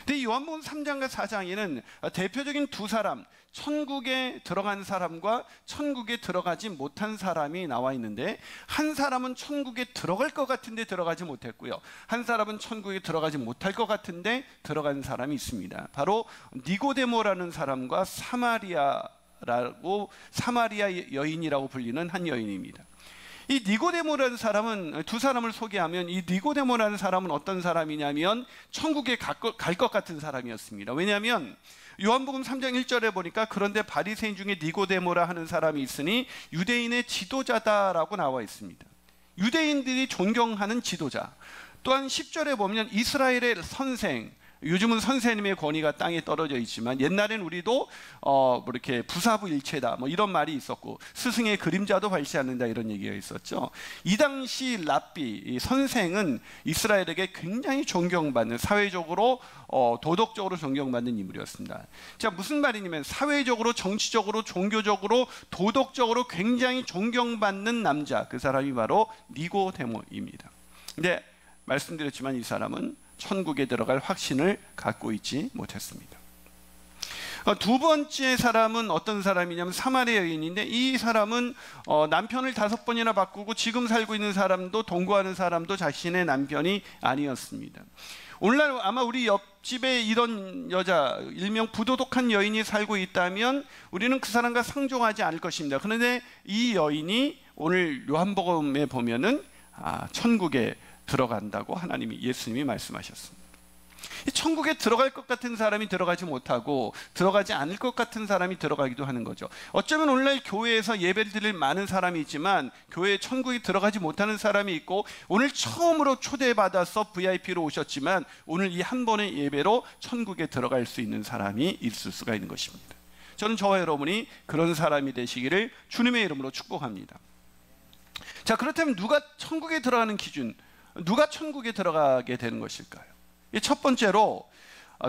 근데 요한복음 3장과 4장에는 대표적인 두 사람, 천국에 들어간 사람과 천국에 들어가지 못한 사람이 나와 있는데, 한 사람은 천국에 들어갈 것 같은데 들어가지 못했고요, 한 사람은 천국에 들어가지 못할 것 같은데 들어간 사람이 있습니다. 바로 니고데모라는 사람과 사마리아 여인이라고 불리는 한 여인입니다. 이 니고데모라는 사람은, 두 사람을 소개하면, 이 니고데모라는 사람은 어떤 사람이냐면 천국에 갈 것 같은 사람이었습니다. 왜냐하면 요한복음 3장 1절에 보니까 그런데 바리새인 중에 니고데모라 하는 사람이 있으니 유대인의 지도자다라고 나와 있습니다. 유대인들이 존경하는 지도자. 또한 10절에 보면 이스라엘의 선생, 요즘은 선생님의 권위가 땅에 떨어져 있지만 옛날엔 우리도 이렇게 부사부일체다 이런 말이 있었고, 스승의 그림자도 밟지 않는다 이런 얘기가 있었죠. 이 당시 랍비, 선생은 이스라엘에게 굉장히 존경받는, 사회적으로 도덕적으로 존경받는 인물이었습니다. 자, 무슨 말이냐면 사회적으로, 정치적으로, 종교적으로, 도덕적으로 굉장히 존경받는 남자, 그 사람이 바로 니고데모입니다. 근데 말씀드렸지만 이 사람은 천국에 들어갈 확신을 갖고 있지 못했습니다. 두 번째 사람은 어떤 사람이냐면 사마리아 여인인데, 이 사람은 남편을 5번이나 바꾸고 지금 살고 있는 사람도, 동거하는 사람도 자신의 남편이 아니었습니다. 오늘날 아마 우리 옆집에 이런 여자, 일명 부도덕한 여인이 살고 있다면 우리는 그 사람과 상종하지 않을 것입니다. 그런데 이 여인이 오늘 요한복음에 보면은 천국에 들어간다고 하나님이, 예수님이 말씀하셨습니다. 천국에 들어갈 것 같은 사람이 들어가지 못하고 들어가지 않을 것 같은 사람이 들어가기도 하는 거죠. 어쩌면 오늘날 교회에서 예배를 드릴 많은 사람이 있지만 교회에 천국에 들어가지 못하는 사람이 있고, 오늘 처음으로 초대받아서 VIP로 오셨지만 오늘 이 한 번의 예배로 천국에 들어갈 수 있는 사람이 있을 수가 있는 것입니다. 저는 저와 여러분이 그런 사람이 되시기를 주님의 이름으로 축복합니다. 자, 그렇다면 누가 천국에 들어가는 기준, 누가 천국에 들어가게 되는 것일까요? 첫 번째로,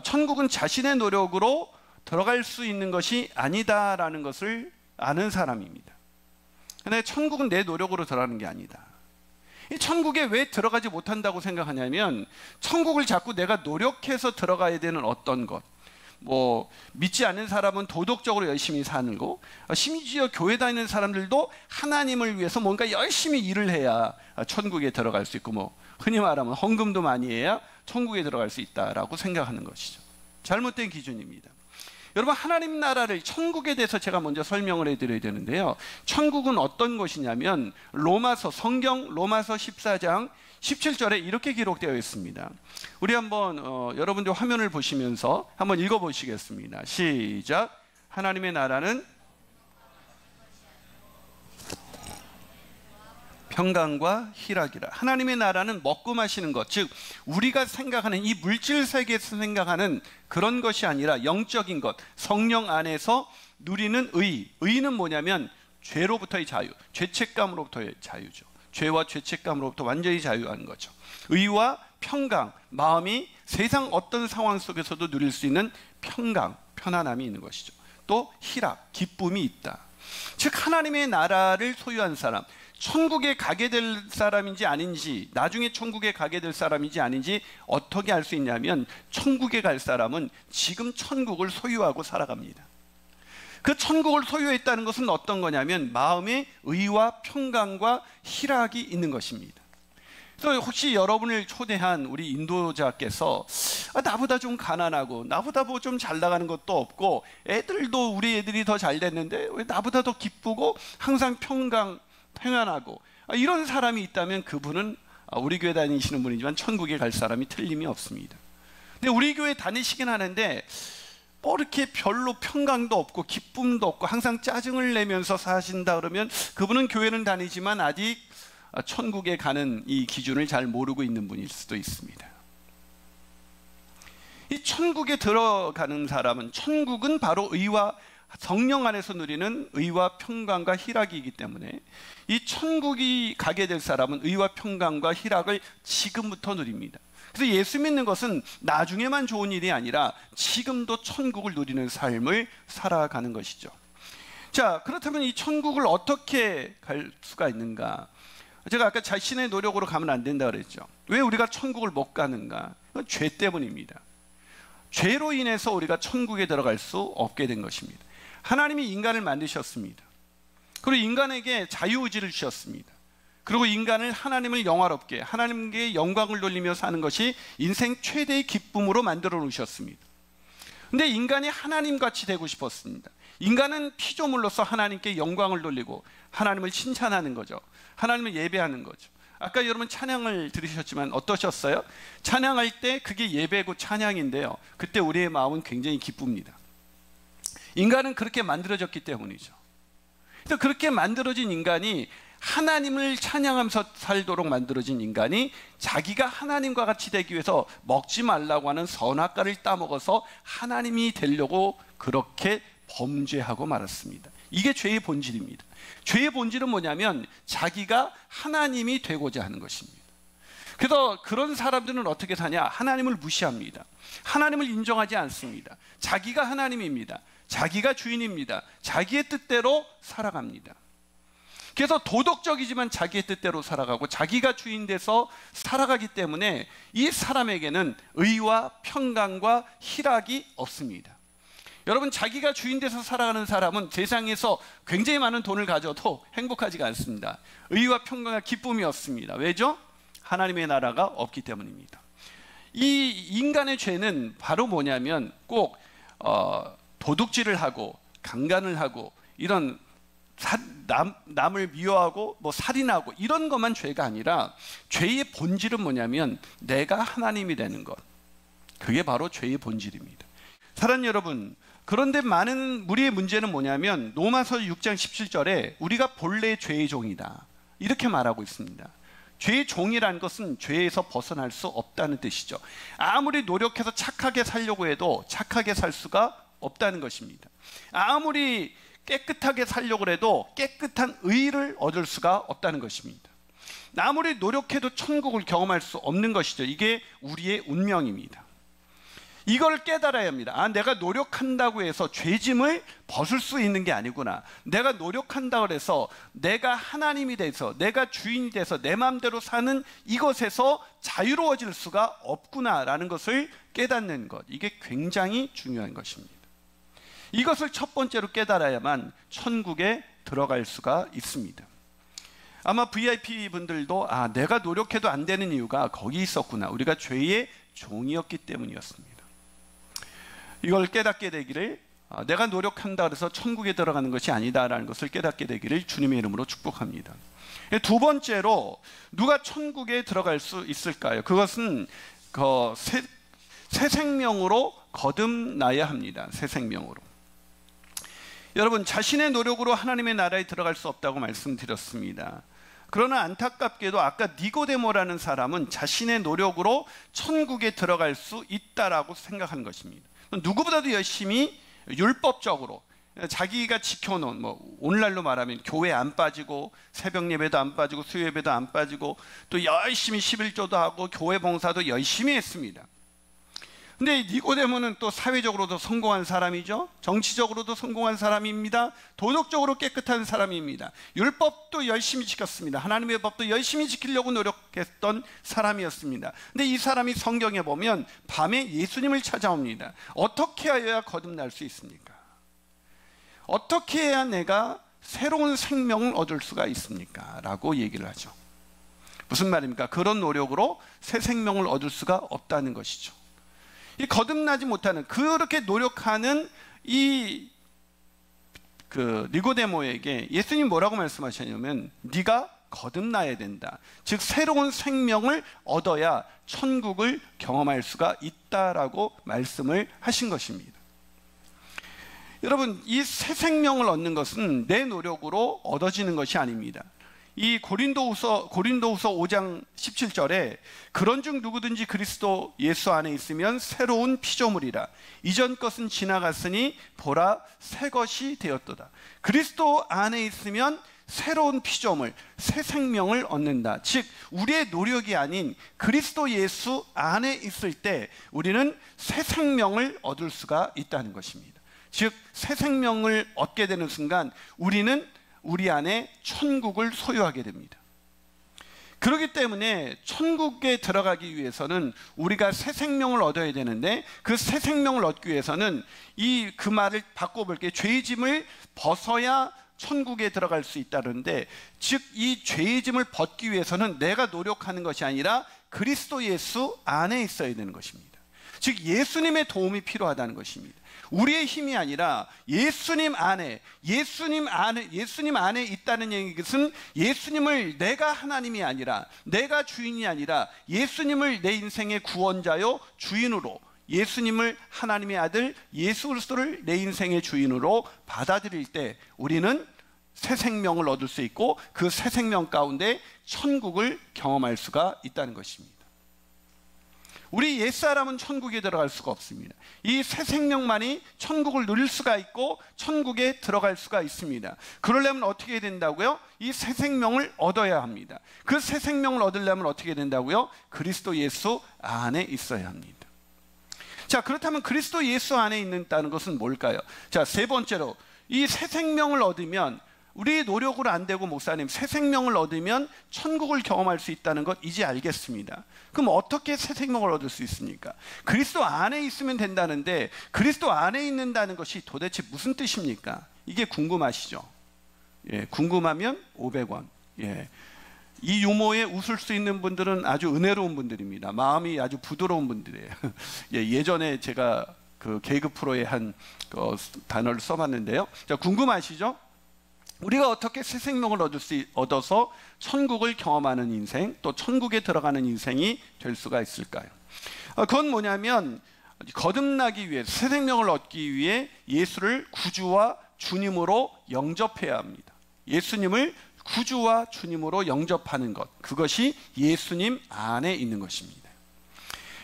천국은 자신의 노력으로 들어갈 수 있는 것이 아니다라는 것을 아는 사람입니다. 근데 천국은 내 노력으로 들어가는 게 아니다. 이 천국에 왜 들어가지 못한다고 생각하냐면, 천국을 자꾸 내가 노력해서 들어가야 되는 어떤 것, 믿지 않는 사람은 도덕적으로 열심히 사는 거, 심지어 교회 다니는 사람들도 하나님을 위해서 뭔가 열심히 일을 해야 천국에 들어갈 수 있고, 흔히 말하면 헌금도 많이 해야 천국에 들어갈 수 있다라고 생각하는 것이죠. 잘못된 기준입니다. 여러분, 하나님 나라를, 천국에 대해서 제가 먼저 설명을 해드려야 되는데요, 천국은 어떤 것이냐면 성경 로마서 14장 17절에 이렇게 기록되어 있습니다. 우리 한번 여러분들 화면을 보시면서 한번 읽어보시겠습니다. 시작. 하나님의 나라는 평강과 희락이라. 하나님의 나라는 먹고 마시는 것, 즉 우리가 생각하는 이 물질 세계에서 생각하는 그런 것이 아니라 영적인 것, 성령 안에서 누리는 의는 뭐냐면 죄로부터의 자유, 죄책감으로부터의 자유죠. 죄와 죄책감으로부터 완전히 자유한 거죠. 의와 평강, 마음이 세상 어떤 상황 속에서도 누릴 수 있는 평강, 편안함이 있는 것이죠. 또 희락, 기쁨이 있다. 즉 하나님의 나라를 소유한 사람, 천국에 가게 될 사람인지 아닌지, 나중에 천국에 가게 될 사람인지 아닌지 어떻게 알 수 있냐면, 천국에 갈 사람은 지금 천국을 소유하고 살아갑니다. 그 천국을 소유했다는 것은 어떤 거냐면 마음의 의와 평강과 희락이 있는 것입니다. 그래서 혹시 여러분을 초대한 우리 인도자께서 나보다 좀 가난하고 나보다 뭐 좀 잘 나가는 것도 없고, 애들도 우리 애들이 더 잘 됐는데 왜 나보다 더 기쁘고 항상 평안하고, 이런 사람이 있다면 그분은 우리 교회 다니시는 분이지만 천국에 갈 사람이 틀림이 없습니다. 근데 우리 교회 다니시긴 하는데 이렇게 별로 평강도 없고 기쁨도 없고 항상 짜증을 내면서 사신다 그러면 그분은 교회는 다니지만 아직 천국에 가는 이 기준을 잘 모르고 있는 분일 수도 있습니다. 이 천국에 들어가는 사람은, 천국은 바로 의와 성령 안에서 누리는 의와 평강과 희락이기 때문에 이 천국이 가게 될 사람은 의와 평강과 희락을 지금부터 누립니다. 그래서 예수 믿는 것은 나중에만 좋은 일이 아니라 지금도 천국을 누리는 삶을 살아가는 것이죠. 자, 그렇다면 이 천국을 어떻게 갈 수가 있는가? 제가 아까 자신의 노력으로 가면 안 된다 그랬죠. 왜 우리가 천국을 못 가는가? 그건 죄 때문입니다. 죄로 인해서 우리가 천국에 들어갈 수 없게 된 것입니다. 하나님이 인간을 만드셨습니다. 그리고 인간에게 자유의지를 주셨습니다. 그리고 인간을 하나님을 영화롭게, 하나님께 영광을 돌리며 사는 것이 인생 최대의 기쁨으로 만들어 놓으셨습니다. 근데 인간이 하나님같이 되고 싶었습니다. 인간은 피조물로서 하나님께 영광을 돌리고 하나님을 칭찬하는 거죠. 하나님을 예배하는 거죠. 아까 여러분 찬양을 들으셨지만 어떠셨어요? 찬양할 때 그게 예배고 찬양인데요, 그때 우리의 마음은 굉장히 기쁩니다. 인간은 그렇게 만들어졌기 때문이죠. 그래서 그렇게 만들어진 인간이, 하나님을 찬양하면서 살도록 만들어진 인간이 자기가 하나님과 같이 되기 위해서 먹지 말라고 하는 선악과를 따먹어서 하나님이 되려고 그렇게 범죄하고 말았습니다. 이게 죄의 본질입니다. 죄의 본질은 뭐냐면 자기가 하나님이 되고자 하는 것입니다. 그래서 그런 사람들은 어떻게 사냐? 하나님을 무시합니다. 하나님을 인정하지 않습니다. 자기가 하나님입니다. 자기가 주인입니다. 자기의 뜻대로 살아갑니다. 그래서 도덕적이지만 자기의 뜻대로 살아가고 자기가 주인 돼서 살아가기 때문에 이 사람에게는 의와 평강과 희락이 없습니다. 여러분, 자기가 주인 돼서 살아가는 사람은 세상에서 굉장히 많은 돈을 가져도 행복하지가 않습니다. 의와 평강과 기쁨이 없습니다. 왜죠? 하나님의 나라가 없기 때문입니다. 이 인간의 죄는 바로 뭐냐면 꼭 도둑질을 하고 강간을 하고 이런 남을 미워하고 살인하고 이런 것만 죄가 아니라, 죄의 본질은 뭐냐면 내가 하나님이 되는 것, 그게 바로 죄의 본질입니다. 사랑하는 여러분, 그런데 많은 우리의 문제는 뭐냐면 로마서 6장 17절에 우리가 본래 죄의 종이다 이렇게 말하고 있습니다. 죄의 종이라는 것은 죄에서 벗어날 수 없다는 뜻이죠. 아무리 노력해서 착하게 살려고 해도 착하게 살 수가 없다는 것입니다. 아무리 깨끗하게 살려고 해도 깨끗한 의를 얻을 수가 없다는 것입니다. 아무리 노력해도 천국을 경험할 수 없는 것이죠. 이게 우리의 운명입니다. 이걸 깨달아야 합니다. 내가 노력한다고 해서 죄짐을 벗을 수 있는 게 아니구나. 내가 노력한다고 해서 내가 하나님이 돼서, 내가 주인이 돼서 내 마음대로 사는 이것에서 자유로워질 수가 없구나라는 것을 깨닫는 것, 이게 굉장히 중요한 것입니다. 이것을 첫 번째로 깨달아야만 천국에 들어갈 수가 있습니다. 아마 VIP 분들도 내가 노력해도 안 되는 이유가 거기 있었구나. 우리가 죄의 종이었기 때문이었습니다. 이걸 깨닫게 되기를, 내가 노력한다 그래서 천국에 들어가는 것이 아니다라는 것을 깨닫게 되기를 주님의 이름으로 축복합니다. 두 번째로 누가 천국에 들어갈 수 있을까요? 그것은 새 생명으로 거듭나야 합니다. 새 생명으로. 여러분, 자신의 노력으로 하나님의 나라에 들어갈 수 없다고 말씀드렸습니다. 그러나 안타깝게도 아까 니고데모라는 사람은 자신의 노력으로 천국에 들어갈 수 있다라고 생각하는 것입니다. 누구보다도 열심히 율법적으로 자기가 지켜놓은, 오늘날로 말하면 교회 안 빠지고 새벽 예배도 안 빠지고 수요 예배도 안 빠지고 또 열심히 11조도 하고 교회 봉사도 열심히 했습니다. 근데 니고데모는 또 사회적으로도 성공한 사람이죠. 정치적으로도 성공한 사람입니다. 도덕적으로 깨끗한 사람입니다. 율법도 열심히 지켰습니다. 하나님의 법도 열심히 지키려고 노력했던 사람이었습니다. 근데 이 사람이 성경에 보면 밤에 예수님을 찾아옵니다. 어떻게 하여야 거듭날 수 있습니까? 어떻게 해야 내가 새로운 생명을 얻을 수가 있습니까? 라고 얘기를 하죠. 무슨 말입니까? 그런 노력으로 새 생명을 얻을 수가 없다는 것이죠. 이 거듭나지 못하는, 그렇게 노력하는 니고데모에게 예수님 뭐라고 말씀하셨냐면, 네가 거듭나야 된다. 즉 새로운 생명을 얻어야 천국을 경험할 수가 있다라고 말씀을 하신 것입니다. 여러분, 이 새 생명을 얻는 것은 내 노력으로 얻어지는 것이 아닙니다. 이 고린도후서 5장 17절에 그런즉 누구든지 그리스도 예수 안에 있으면 새로운 피조물이라. 이전 것은 지나갔으니 보라 새 것이 되었도다. 그리스도 안에 있으면 새로운 피조물, 새 생명을 얻는다. 즉 우리의 노력이 아닌 그리스도 예수 안에 있을 때 우리는 새 생명을 얻을 수가 있다는 것입니다. 즉 새 생명을 얻게 되는 순간 우리는 우리 안에 천국을 소유하게 됩니다. 그렇기 때문에 천국에 들어가기 위해서는 우리가 새 생명을 얻어야 되는데, 그 새 생명을 얻기 위해서는 그 말을 바꿔볼게요. 죄의 짐을 벗어야 천국에 들어갈 수 있다는데, 즉 이 죄의 짐을 벗기 위해서는 내가 노력하는 것이 아니라 그리스도 예수 안에 있어야 되는 것입니다. 즉 예수님의 도움이 필요하다는 것입니다. 우리의 힘이 아니라 예수님 안에 있다는 얘기는, 예수님을, 내가 하나님이 아니라, 내가 주인이 아니라 예수님을 내 인생의 구원자요 주인으로, 예수님을, 하나님의 아들 예수 그리스도를 내 인생의 주인으로 받아들일 때 우리는 새 생명을 얻을 수 있고, 그 새 생명 가운데 천국을 경험할 수가 있다는 것입니다. 우리 옛사람은 천국에 들어갈 수가 없습니다. 이 새 생명만이 천국을 누릴 수가 있고 천국에 들어갈 수가 있습니다. 그러려면 어떻게 해야 된다고요? 이 새 생명을 얻어야 합니다. 그 새 생명을 얻으려면 어떻게 된다고요? 그리스도 예수 안에 있어야 합니다. 자, 그렇다면 그리스도 예수 안에 있는다는 것은 뭘까요? 자, 세 번째로, 이 새 생명을 얻으면, 우리 노력으로 안 되고, 목사님, 새 생명을 얻으면 천국을 경험할 수 있다는 것 이제 알겠습니다. 그럼 어떻게 새 생명을 얻을 수 있습니까? 그리스도 안에 있으면 된다는데, 그리스도 안에 있는다는 것이 도대체 무슨 뜻입니까? 이게 궁금하시죠? 예, 궁금하면 500원. 예. 이 유머에 웃을 수 있는 분들은 아주 은혜로운 분들입니다. 마음이 아주 부드러운 분들이에요. 예, 예전에 제가 그 개그 프로에 한 단어를 써봤는데요. 자, 궁금하시죠? 우리가 어떻게 새 생명을 얻어서 천국을 경험하는 인생, 또 천국에 들어가는 인생이 될 수가 있을까요? 그건 뭐냐면, 거듭나기 위해, 새 생명을 얻기 위해 예수를 구주와 주님으로 영접해야 합니다. 예수님을 구주와 주님으로 영접하는 것, 그것이 예수님 안에 있는 것입니다.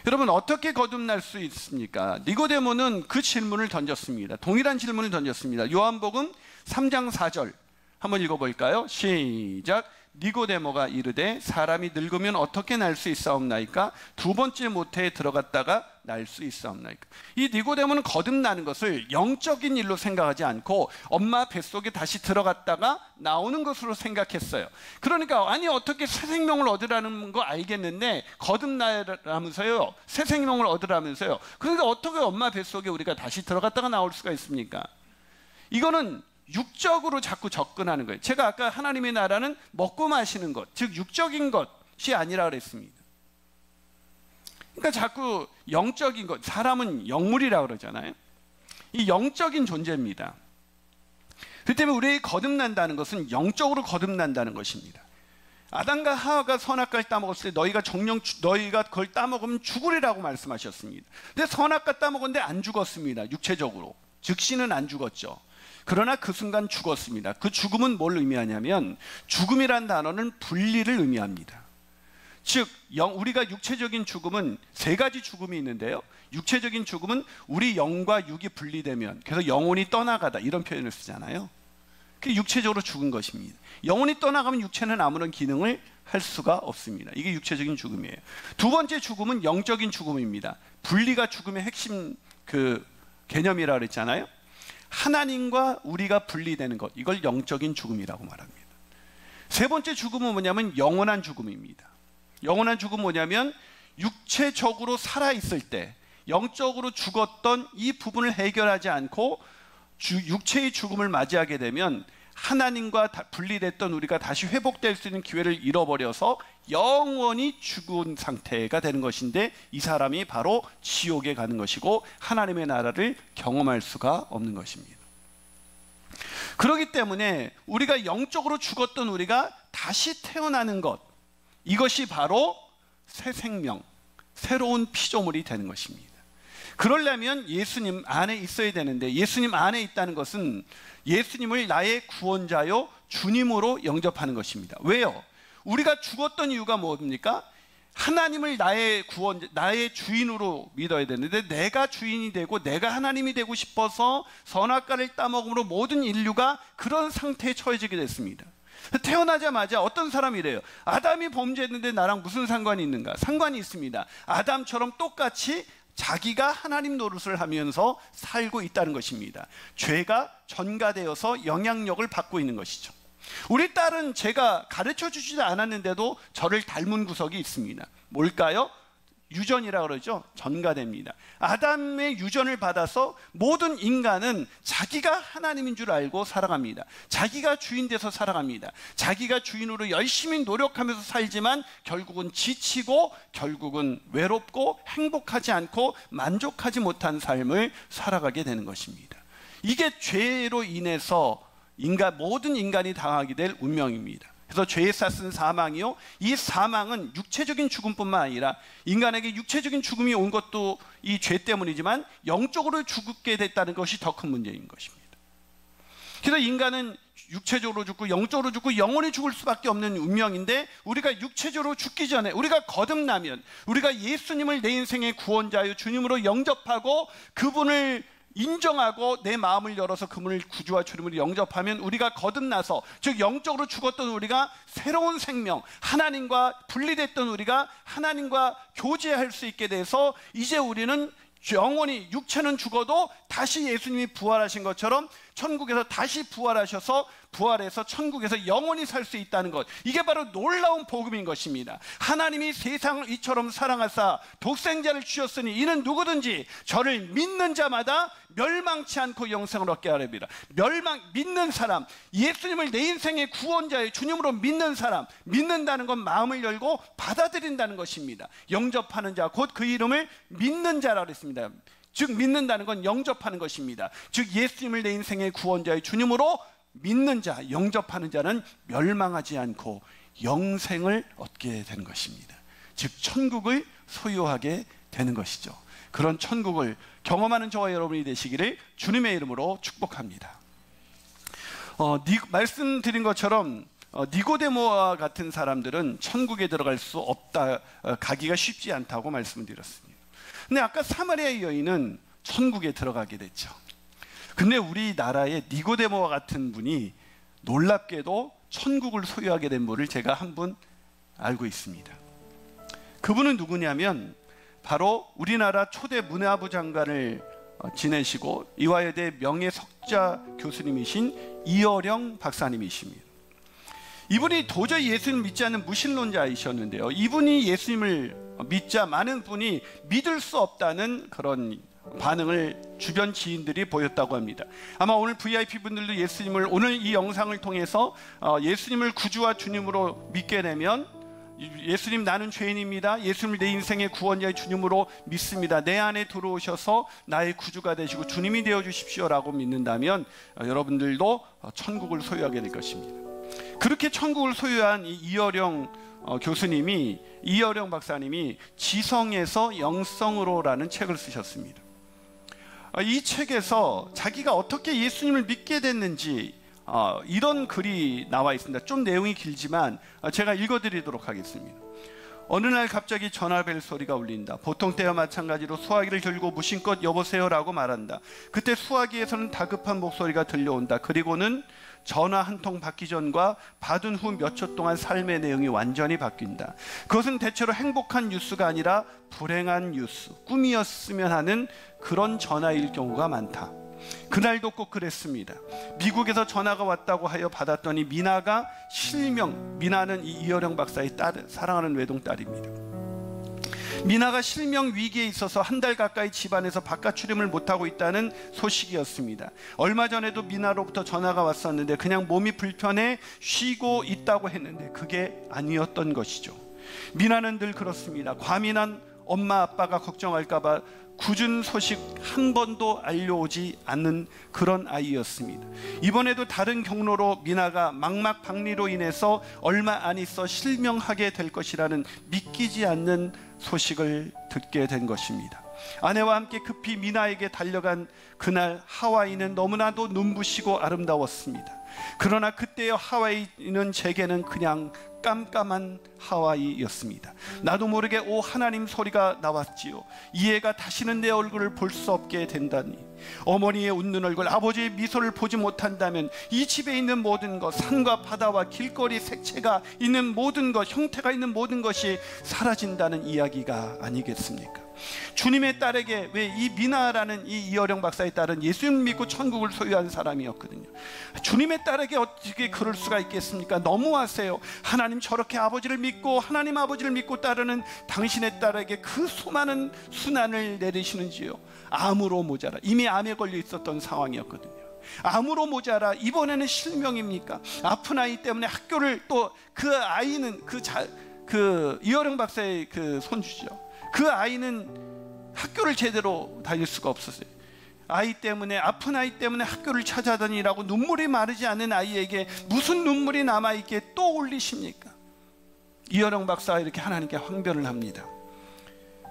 여러분, 어떻게 거듭날 수 있습니까? 니고데모는 그 질문을 던졌습니다. 동일한 질문을 던졌습니다. 요한복음 3장 4절 한번 읽어볼까요? 시작. 니고데모가 이르되 사람이 늙으면 어떻게 날 수 있사옵나이까? 두 번째 모태에 들어갔다가 날 수 있사옵나이까? 이 니고데모는 거듭나는 것을 영적인 일로 생각하지 않고 엄마 뱃속에 다시 들어갔다가 나오는 것으로 생각했어요. 그러니까, 아니 어떻게 새 생명을 얻으라는 거 알겠는데 거듭나라면서요, 새 생명을 얻으라면서요, 그런데 어떻게 엄마 뱃속에 우리가 다시 들어갔다가 나올 수가 있습니까? 이거는 육적으로 자꾸 접근하는 거예요. 제가 아까 하나님의 나라는 먹고 마시는 것, 즉 육적인 것이 아니라 그랬습니다. 그러니까 자꾸 영적인 것, 사람은 영물이라고 그러잖아요. 이 영적인 존재입니다. 그 때문에 우리에게 거듭난다는 것은 영적으로 거듭난다는 것입니다. 아담과 하와가 선악과를 따먹었을 때 너희가 그걸 따먹으면 죽으리라고 말씀하셨습니다. 근데 선악과 따먹었는데 안 죽었습니다. 육체적으로, 즉시는 안 죽었죠. 그러나 그 순간 죽었습니다. 그 죽음은 뭘 의미하냐면, 죽음이란 단어는 분리를 의미합니다. 즉 우리가 육체적인 죽음은 세 가지 죽음이 있는데요, 육체적인 죽음은 우리 영과 육이 분리되면, 그래서 영혼이 떠나가다 이런 표현을 쓰잖아요. 그게 육체적으로 죽은 것입니다. 영혼이 떠나가면 육체는 아무런 기능을 할 수가 없습니다. 이게 육체적인 죽음이에요. 두 번째 죽음은 영적인 죽음입니다. 분리가 죽음의 핵심 개념이라 그랬잖아요. 하나님과 우리가 분리되는 것, 이걸 영적인 죽음이라고 말합니다. 세 번째 죽음은 뭐냐면 영원한 죽음입니다. 영원한 죽음은 뭐냐면, 육체적으로 살아있을 때 영적으로 죽었던 이 부분을 해결하지 않고 육체의 죽음을 맞이하게 되면 하나님과 분리됐던 우리가 다시 회복될 수 있는 기회를 잃어버려서 영원히 죽은 상태가 되는 것인데, 이 사람이 바로 지옥에 가는 것이고 하나님의 나라를 경험할 수가 없는 것입니다. 그렇기 때문에 우리가 영적으로 죽었던 우리가 다시 태어나는 것, 이것이 바로 새 생명, 새로운 피조물이 되는 것입니다. 그러려면 예수님 안에 있어야 되는데, 예수님 안에 있다는 것은 예수님을 나의 구원자요 주님으로 영접하는 것입니다. 왜요? 우리가 죽었던 이유가 뭡니까? 하나님을 나의 주인으로 믿어야 되는데, 내가 주인이 되고 내가 하나님이 되고 싶어서 선악과를 따먹음으로 모든 인류가 그런 상태에 처해지게 됐습니다. 태어나자마자 어떤 사람이 이래요. 아담이 범죄했는데 나랑 무슨 상관이 있는가? 상관이 있습니다. 아담처럼 똑같이 자기가 하나님 노릇을 하면서 살고 있다는 것입니다. 죄가 전가되어서 영향력을 받고 있는 것이죠. 우리 딸은 제가 가르쳐 주지도 않았는데도 저를 닮은 구석이 있습니다. 뭘까요? 유전이라고 그러죠. 전가됩니다. 아담의 유전을 받아서 모든 인간은 자기가 하나님인 줄 알고 살아갑니다. 자기가 주인 돼서 살아갑니다. 자기가 주인으로 열심히 노력하면서 살지만 결국은 지치고 결국은 외롭고 행복하지 않고 만족하지 못한 삶을 살아가게 되는 것입니다. 이게 죄로 인해서 모든 인간이 당하게 될 운명입니다. 그래서 죄에 쌌은 사망이요, 이 사망은 육체적인 죽음뿐만 아니라 인간에게 육체적인 죽음이 온 것도 이 죄 때문이지만 영적으로 죽게 됐다는 것이 더 큰 문제인 것입니다. 그래서 인간은 육체적으로 죽고 영적으로 죽고 영원히 죽을 수밖에 없는 운명인데, 우리가 육체적으로 죽기 전에 우리가 거듭나면, 우리가 예수님을 내 인생의 구원자요 주님으로 영접하고 그분을 인정하고 내 마음을 열어서 그분을 구주와 주님으로 영접하면, 우리가 거듭나서, 즉 영적으로 죽었던 우리가 새로운 생명, 하나님과 분리됐던 우리가 하나님과 교제할 수 있게 돼서 이제 우리는 영원히, 육체는 죽어도 다시 예수님이 부활하신 것처럼 천국에서 다시 부활하셔서 부활해서 천국에서 영원히 살 수 있다는 것, 이게 바로 놀라운 복음인 것입니다. 하나님이 세상을 이처럼 사랑하사 독생자를 주셨으니 이는 누구든지 저를 믿는 자마다 멸망치 않고 영생을 얻게 하렵니다. 믿는 사람, 예수님을 내 인생의 구원자의 주님으로 믿는 사람, 믿는다는 건 마음을 열고 받아들인다는 것입니다. 영접하는 자, 곧 그 이름을 믿는 자라고 했습니다. 즉 믿는다는 건 영접하는 것입니다. 즉 예수님을 내 인생의 구원자의 주님으로 믿는 자, 영접하는 자는 멸망하지 않고 영생을 얻게 되는 것입니다. 즉 천국을 소유하게 되는 것이죠. 그런 천국을 경험하는 저와 여러분이 되시기를 주님의 이름으로 축복합니다. 말씀드린 것처럼 니고데모와 같은 사람들은 천국에 들어갈 수 없다, 가기가 쉽지 않다고 말씀드렸습니다. 근데 아까 사마리아 여인은 천국에 들어가게 됐죠. 근데 우리나라에 니고데모와 같은 분이 놀랍게도 천국을 소유하게 된 분을 제가 한 분 알고 있습니다. 그분은 누구냐면 바로 우리나라 초대 문화부 장관을 지내시고 이화여대 명예석좌 교수님이신 이어령 박사님이십니다. 이분이 도저히 예수님을 믿지 않는 무신론자이셨는데요, 이분이 예수님을 믿자 많은 분이 믿을 수 없다는 그런 반응을 주변 지인들이 보였다고 합니다. 아마 오늘 VIP 분들도 예수님을, 오늘 이 영상을 통해서 예수님을 구주와 주님으로 믿게 되면, 예수님 나는 죄인입니다, 예수님을 내 인생의 구원자의 주님으로 믿습니다, 내 안에 들어오셔서 나의 구주가 되시고 주님이 되어주십시오 라고 믿는다면 여러분들도 천국을 소유하게 될 것입니다. 그렇게 천국을 소유한 이 이어령 박사님이 지성에서 영성으로라는 책을 쓰셨습니다. 이 책에서 자기가 어떻게 예수님을 믿게 됐는지 이런 글이 나와 있습니다. 좀 내용이 길지만 제가 읽어드리도록 하겠습니다. 어느 날 갑자기 전화벨 소리가 울린다. 보통 때와 마찬가지로 수화기를 들고 무심껏 여보세요 라고 말한다. 그때 수화기에서는 다급한 목소리가 들려온다. 그리고는 전화 한 통 받기 전과 받은 후 몇 초 동안 삶의 내용이 완전히 바뀐다. 그것은 대체로 행복한 뉴스가 아니라 불행한 뉴스, 꿈이었으면 하는 그런 전화일 경우가 많다. 그날도 꼭 그랬습니다. 미국에서 전화가 왔다고 하여 받았더니 미나가 미나는 이 이어령 박사의 딸, 사랑하는 외동딸입니다. 미나가 실명 위기에 있어서 한 달 가까이 집안에서 바깥 출입을 못하고 있다는 소식이었습니다. 얼마 전에도 미나로부터 전화가 왔었는데 그냥 몸이 불편해 쉬고 있다고 했는데 그게 아니었던 것이죠. 미나는 늘 그렇습니다. 과민한 엄마 아빠가 걱정할까봐 굳은 소식 한 번도 알려오지 않는 그런 아이였습니다. 이번에도 다른 경로로 미나가 망막박리로 인해서 얼마 안 있어 실명하게 될 것이라는 믿기지 않는 소식을 듣게 된 것입니다. 아내와 함께 급히 미나에게 달려간 그날 하와이는 너무나도 눈부시고 아름다웠습니다. 그러나 그때의 하와이는 제게는 그냥 깜깜한 하와이였습니다. 나도 모르게 오 하나님 소리가 나왔지요. 이 애가 다시는 내 얼굴을 볼 수 없게 된다니. 어머니의 웃는 얼굴, 아버지의 미소를 보지 못한다면 이 집에 있는 모든 것, 산과 바다와 길거리 색채가 있는 모든 것, 형태가 있는 모든 것이 사라진다는 이야기가 아니겠습니까? 주님의 딸에게, 왜 이 미나라는 이 이어령 박사의 딸은 예수님 믿고 천국을 소유한 사람이었거든요. 주님의 딸에게 어떻게 그럴 수가 있겠습니까? 너무하세요. 하나님 저렇게 아버지를 믿고 하나님 아버지를 믿고 따르는 당신의 딸에게 그 수많은 순환을 내리시는지요. 암으로 모자라, 이미 암에 걸려 있었던 상황이었거든요. 암으로 모자라 이번에는 실명입니까? 아픈 아이 때문에 학교를, 또 그 아이는 그 이어령 박사의 그 손주죠. 그 아이는 학교를 제대로 다닐 수가 없었어요. 아이 때문에, 아픈 아이 때문에 학교를 찾아다니라고 눈물이 마르지 않는 아이에게 무슨 눈물이 남아있게 또 올리십니까? 이어령 박사가 이렇게 하나님께 황변을 합니다.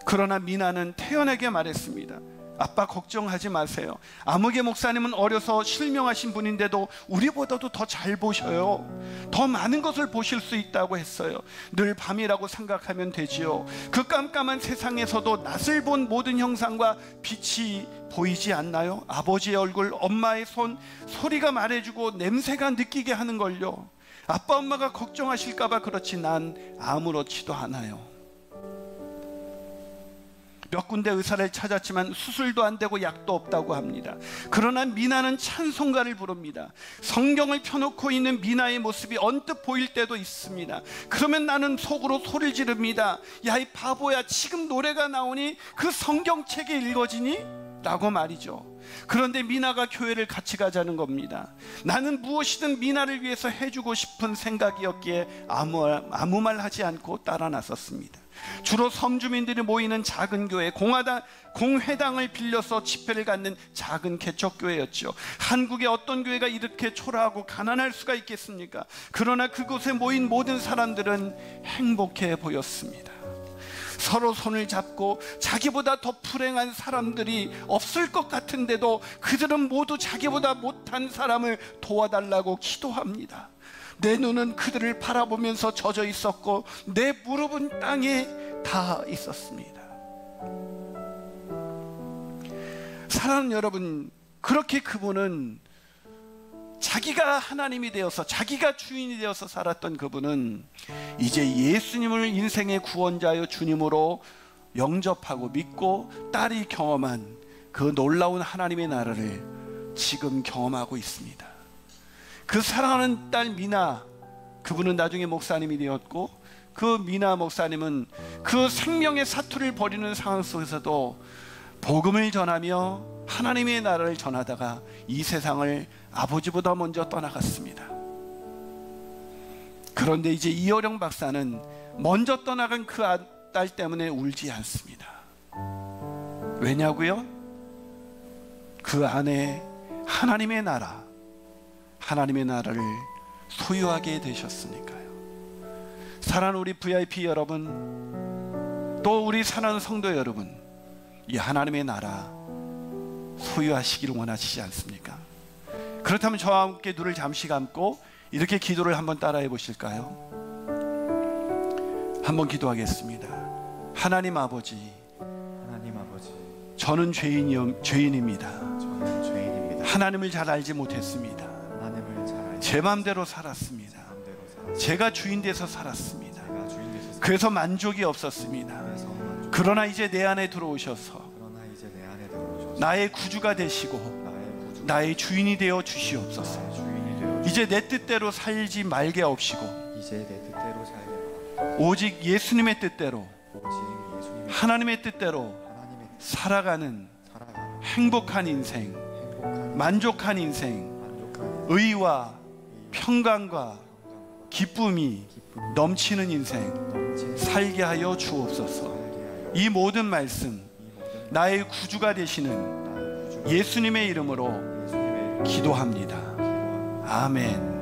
그러나 미나는 태연하게 말했습니다. 아빠 걱정하지 마세요. 아무개 목사님은 어려서 실명하신 분인데도 우리보다도 더 잘 보셔요. 더 많은 것을 보실 수 있다고 했어요. 늘 밤이라고 생각하면 되지요. 그 깜깜한 세상에서도 낯을 본 모든 형상과 빛이 보이지 않나요? 아버지의 얼굴, 엄마의 손, 소리가 말해주고 냄새가 느끼게 하는 걸요. 아빠 엄마가 걱정하실까봐 그렇지 난 아무렇지도 않아요. 몇 군데 의사를 찾았지만 수술도 안 되고 약도 없다고 합니다. 그러나 미나는 찬송가를 부릅니다. 성경을 펴놓고 있는 미나의 모습이 언뜻 보일 때도 있습니다. 그러면 나는 속으로 소리를 지릅니다. 야, 이 바보야, 지금 노래가 나오니 그 성경책이 읽어지니? 라고 말이죠. 그런데 미나가 교회를 같이 가자는 겁니다. 나는 무엇이든 미나를 위해서 해주고 싶은 생각이었기에 아무 말 하지 않고 따라 나섰습니다. 주로 섬주민들이 모이는 작은 교회, 공회당을 빌려서 집회를 갖는 작은 개척교회였죠. 한국의 어떤 교회가 이렇게 초라하고 가난할 수가 있겠습니까? 그러나 그곳에 모인 모든 사람들은 행복해 보였습니다. 서로 손을 잡고 자기보다 더 불행한 사람들이 없을 것 같은데도 그들은 모두 자기보다 못한 사람을 도와달라고 기도합니다. 내 눈은 그들을 바라보면서 젖어 있었고 내 무릎은 땅에 닿아 있었습니다. 사랑하는 여러분, 그렇게 그분은 자기가 하나님이 되어서, 자기가 주인이 되어서 살았던 그분은 이제 예수님을 인생의 구원자여 주님으로 영접하고 믿고 딸이 경험한 그 놀라운 하나님의 나라를 지금 경험하고 있습니다. 그 사랑하는 딸 미나, 그분은 나중에 목사님이 되었고, 그 미나 목사님은 그 생명의 사투를 벌이는 상황 속에서도 복음을 전하며 하나님의 나라를 전하다가 이 세상을 아버지보다 먼저 떠나갔습니다. 그런데 이제 이어령 박사는 먼저 떠나간 그 딸 때문에 울지 않습니다. 왜냐고요? 그 안에 하나님의 나라를 소유하게 되셨으니까요. 사랑하는 우리 VIP 여러분, 또 우리 사랑하는 성도 여러분, 이 하나님의 나라 소유하시기를 원하시지 않습니까? 그렇다면 저와 함께 눈을 잠시 감고 이렇게 기도를 한번 따라해 보실까요? 한번 기도하겠습니다. 하나님 아버지, 저는 죄인입니다. 하나님을 잘 알지 못했습니다. 제 마음대로 살았습니다. 제가 주인 돼서 살았습니다. 그래서 만족이 없었습니다. 그러나 이제 내 안에 들어오셔서 나의 구주가 되시고 나의 주인이 되어 주시옵소서. 이제 내 뜻대로 살지 말게 하옵시고 오직 예수님의 뜻대로, 하나님의 뜻대로 살아가는 행복한 인생, 만족한 인생, 의와 평강과 기쁨이 넘치는 인생 살게 하여 주옵소서. 이 모든 말씀 나의 구주가 되시는 예수님의 이름으로 기도합니다. 아멘.